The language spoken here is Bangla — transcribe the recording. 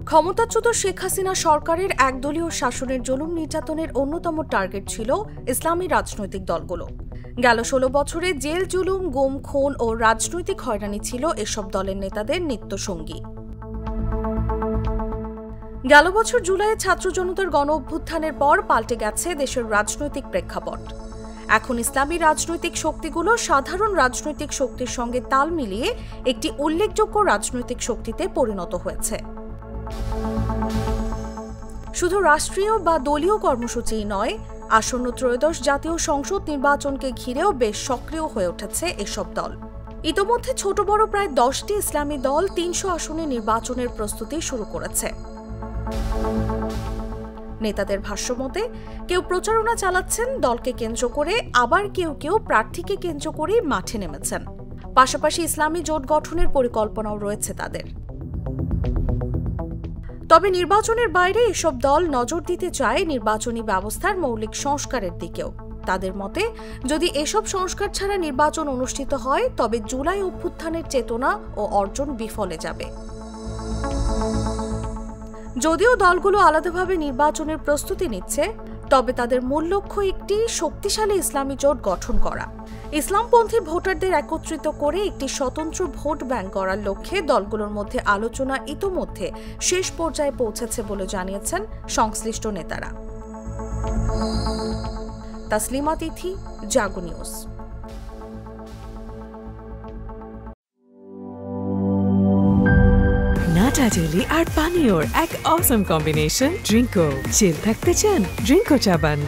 ক্ষমতাচ্যুত শেখ হাসিনা সরকারের একদলীয় শাসনের জুলুম নির্যাতনের অন্যতম টার্গেট ছিল ইসলামী রাজনৈতিক দলগুলো। গেল ১৬ বছরে জেল জুলুম, গুম, খুন ও রাজনৈতিক হয়রানি ছিল এসব দলের নেতাদের নিত্যসঙ্গী। গেল বছর জুলাইয়ে ছাত্র জনতার গণ অভ্যুত্থানের পর পাল্টে গেছে দেশের রাজনৈতিক প্রেক্ষাপট। এখন ইসলামী রাজনৈতিক শক্তিগুলো সাধারণ রাজনৈতিক শক্তির সঙ্গে তাল মিলিয়ে একটি উল্লেখযোগ্য রাজনৈতিক শক্তিতে পরিণত হয়েছে। শুধু রাষ্ট্রীয় বা দলীয় কর্মসূচিই নয়, আসন্ন ত্রয়োদশ জাতীয় সংসদ নির্বাচনকে ঘিরেও বেশ সক্রিয় হয়ে উঠেছে এসব দল। ইতোমধ্যে ছোট বড় প্রায় 10টি ইসলামী দল ৩০০ আসনে নির্বাচনের প্রস্তুতি শুরু করেছে। নেতাদের ভাষ্যমতে কেউ প্রচারণা চালাচ্ছেন দলকে কেন্দ্র করে, আবার কেউ কেউ প্রার্থীকে কেন্দ্র করেই মাঠে নেমেছেন। পাশাপাশি ইসলামী জোট গঠনের পরিকল্পনাও রয়েছে তাদের। তবে নির্বাচনের বাইরে এসব দল নজর দিতে চায় নির্বাচনী ব্যবস্থার মৌলিক সংস্কারের দিকেও। তাদের মতে, যদি এসব সংস্কার ছাড়া নির্বাচন অনুষ্ঠিত হয় তবে জুলাই অভ্যুত্থানের চেতনা ও অর্জন বিফলে যাবে। যদিও দলগুলো আলাদাভাবে নির্বাচনের প্রস্তুতি নিচ্ছে, তবে তাদের মূল লক্ষ্য একটি শক্তিশালী ইসলামী জোট গঠন করা। ইসলামপন্থী ভোটারদের একত্রিত করে একটি স্বতন্ত্র ভোট ব্যাংক গড়ার লক্ষ্যে দলগুলোর মধ্যে আলোচনা ইতোমধ্যে শেষ পর্যায়ে পৌঁছেছে বলে জানিয়েছেন সংশ্লিষ্ট নেতারা। তাসলিমা তিথি, জাগো নিউজ। নাটা জেলি আর পানীয়র এক অসম কম্বিনেশন ড্রিঙ্কো। চিল থাকতে চান? ড্রিঙ্কো চাবান।